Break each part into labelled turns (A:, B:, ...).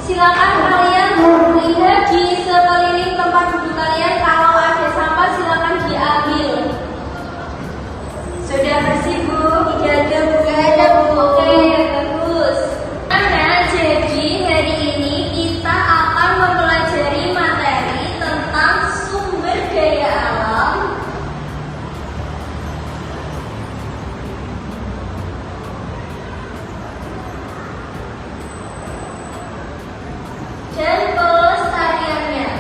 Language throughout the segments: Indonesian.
A: Silakan kalian melihat di sekeliling tempat duduk kalian. Kalau ada sampah silakan diambil. Sudah bersih Bu? Dijaga Bu? Ada Bu? Oke, bagus. Nah, jadi hari ini kita akan mempelajari materi tentang sumber daya alam. Dan pelestariannya.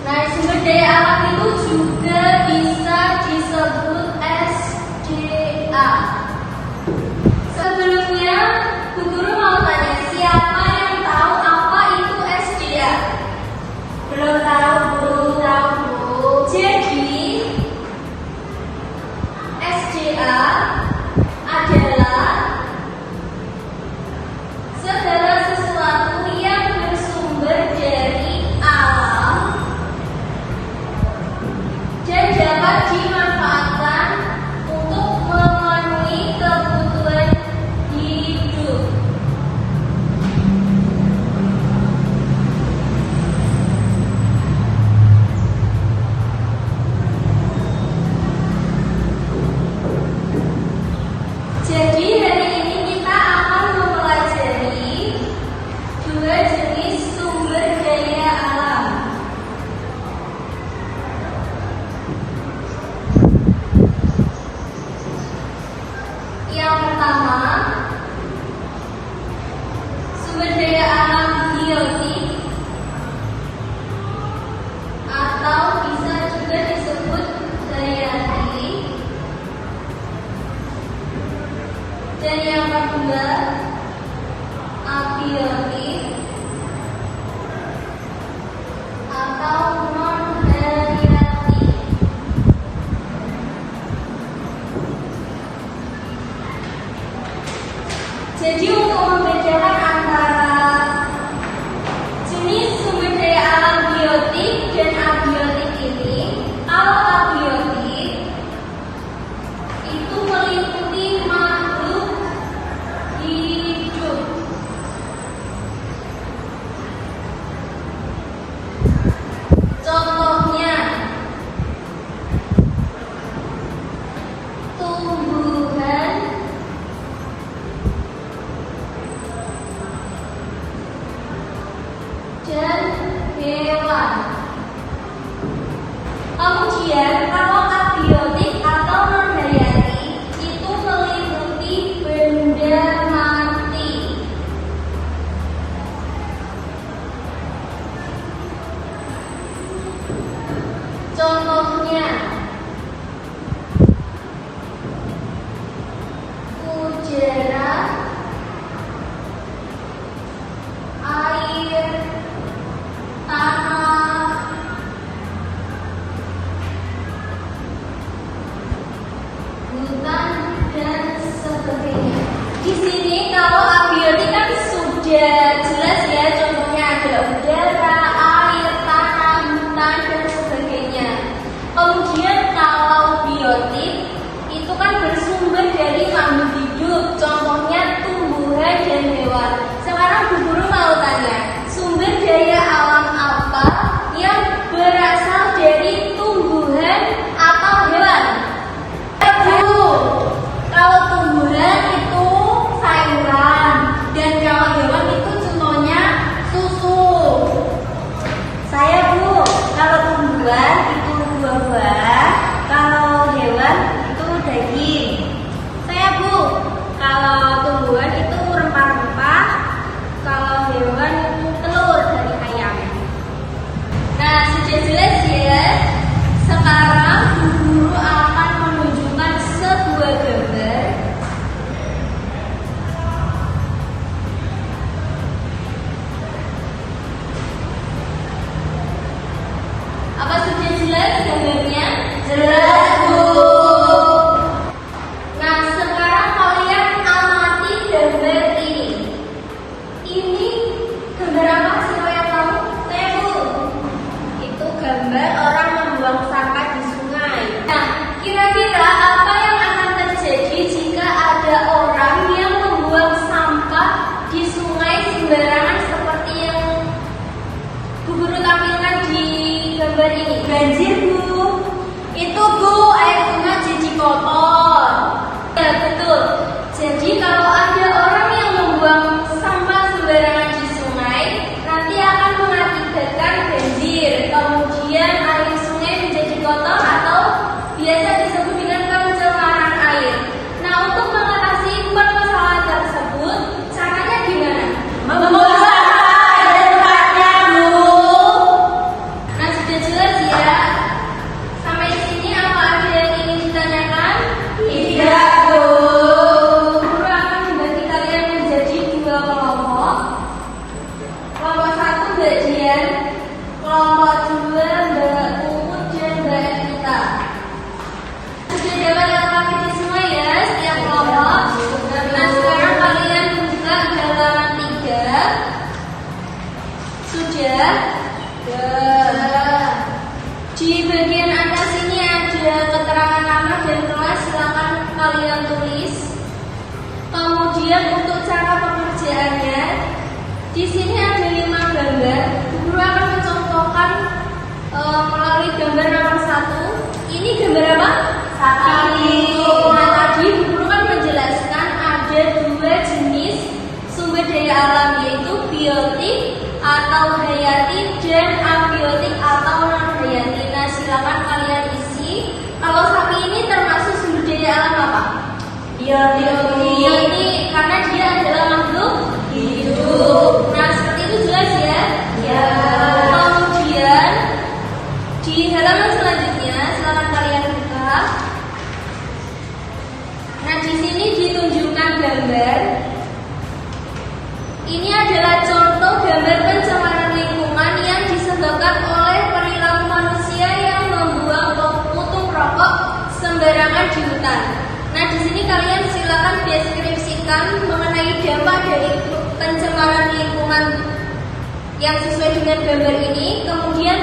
A: Nah, sumber daya alam itu juga bisa disebut SDA. Sebelumnya, Bu Guru mau tanya, siapa yang tahu apa itu SDA? Belum tahu, belum tahu. Jadi SDA adalah segala sesuatu yang bersumber dari alam dan dapat dimanfaatkan untuk memenuhi kebutuhan hidup. Jadi hari ini kita akan mempelajari dua jenis sumber daya alam. Yang pertama, sumber daya alam biotik atau bisa juga disebut hayati. Dan yang kedua, abiotik atau non-hayati. Jadi untuk membedakan antara jenis sumber daya alam biotik dan abiotik ini, kalau abiotik itu meliputi makhluk hidup. Contohnya tumbuhan, daging. Saya Bu, kalau tumbuhan itu rempah-rempah, kalau hewan itu telur dari ayam. Nah, sudah jelas ya. Sekarang Bu Guru akan menunjukkan sebuah gambar. Apa sudah jelas gambarnya? Jelas Bu. Nah, sekarang kalian amati gambar ini. Ini gambar apa sih yang kamu? Saya Bu. Itu gambar orang membuang sampah di sungai. Nah, kira-kira apa yang akan terjadi jika ada orang yang membuang sampah di sungai sembarangan seperti yang Bu Guru tampilkan di gambar ini? Banjir Bu. Itu Bu, air sungai jadi kotor. Ya betul. Jadi kalau ada orang yang membuang sampah sembarangan di sungai, nanti akan mengakibatkan banjir. Kemudian air sungai menjadi kotor atau biasa disebut dengan pencemaran air. Nah, untuk mengatasi permasalahan tersebut, caranya gimana? Membuang tempatnya Bu. Nah, sudah jelas ya. Sampai sini apa ada yang ingin ditanyakan? Tidak Bu. Guru akan membagi kalian menjadi dua kelompok. Kelompok satu Mbak Dian, kelompok dua Mbak Puput dan Mbak Evita. Sudah dapat lengkapi semua ya setiap kelompok. Nah, sekarang kalian buka halaman 3. Sudah? Di bagian atas ini ada keterangan nama dan kelas, silakan kalian tulis. Kemudian untuk cara pengerjaannya, di sini ada 5 gambar. Guru akan mencontohkan melalui gambar nomor 1. Ini gambar apa? Sapi. Nah, tadi guru kan menjelaskan ada 2 jenis sumber daya alam, yaitu biotik atau hayati dan abiotik atau non hayati. Nah, silakan kalian isi. Kalau sapi ini termasuk sumber daya alam apa? Biotik, karena dia adalah makhluk hidup. Nah, seperti itu jelas ya? Ya. Kemudian di halaman selanjutnya silakan kalian buka. Nah, di sini ditunjukkan gambar. Ini adalah contoh gambar pencemaran lingkungan yang disebabkan oleh perilaku manusia yang membuang puntung rokok sembarangan di hutan. Nah, di sini kalian silakan deskripsikan mengenai dampak dari pencemaran lingkungan yang sesuai dengan gambar ini. Kemudian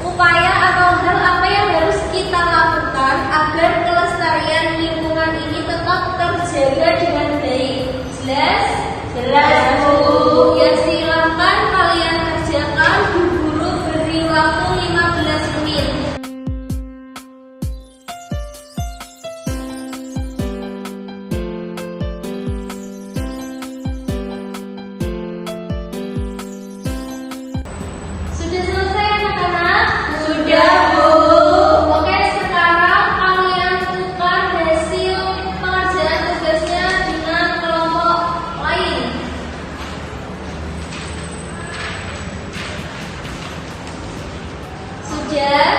A: upaya atau hal apa yang harus kita lakukan agar kelestarian lingkungan ini tetap terjaga dengan baik. Jelas? Jelas Bu. Ya, silakan kalian kerjakan. Bu Guru beri waktu 15 menit. Sudah selesai anak-anak? Sudah Bu. Oke, sekarang kalian tukar hasil pengerjaan tugasnya dengan kelompok lain. Sudah?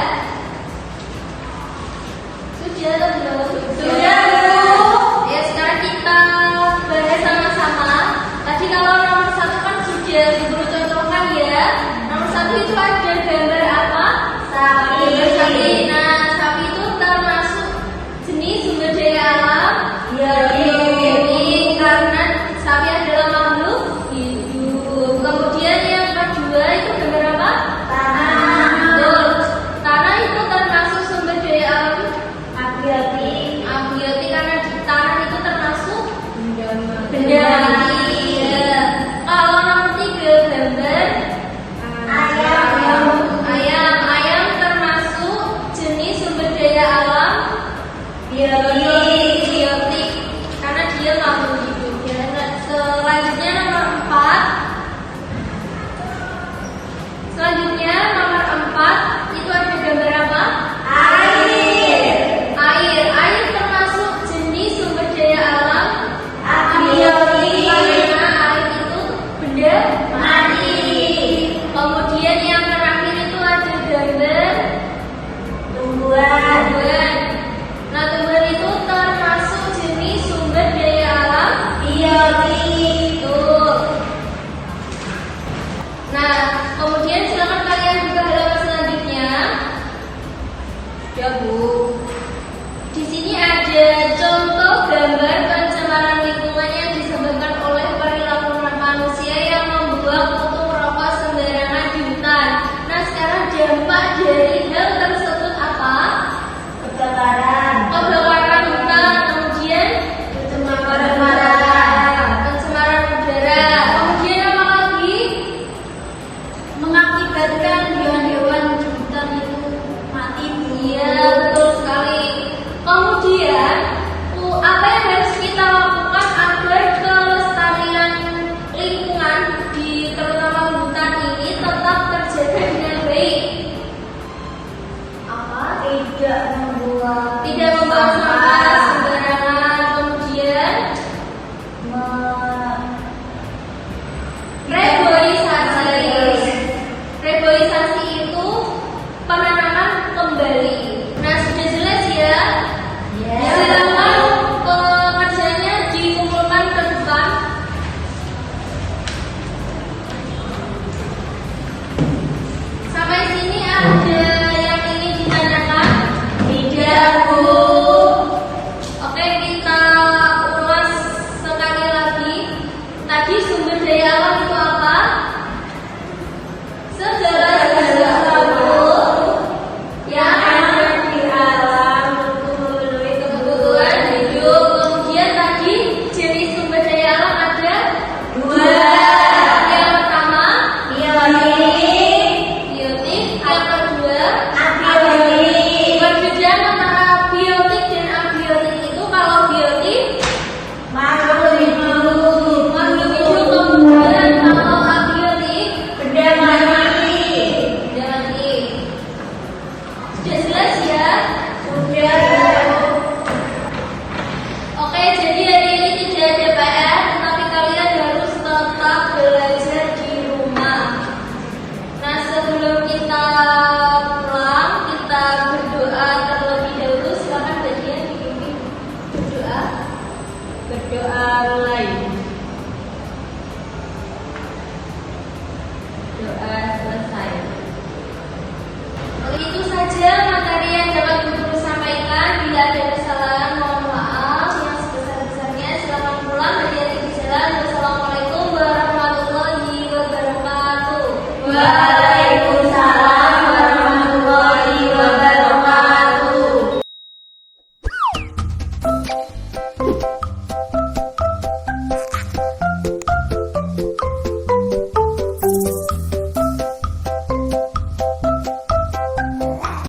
A: Sudah atau belum? Sudah Bu. Ya, sekarang kita bahas sama-sama. Tadi kalau nomor 1 kan sudah Guru contohkan ya. Nomor 1 itu ada gambar apa? Sapi. Nah, sapi itu termasuk jenis sumber daya alam. Ini karena sapi adalah makhluk hidup. Kemudian yang kedua itu gambar apa? Tanah. Betul. Tanah itu termasuk sumber daya alam abiotik. Abiotik karena di tanah itu termasuk benda mati. Ya. Kalau nomor 3 gambar ayam termasuk jenis sumber daya alam biotik karena dia makhluk hidup. Ya. Selanjutnya nomor 4. Selanjutnya nomor 4 itu ada gambar apa? Air. Air Di sini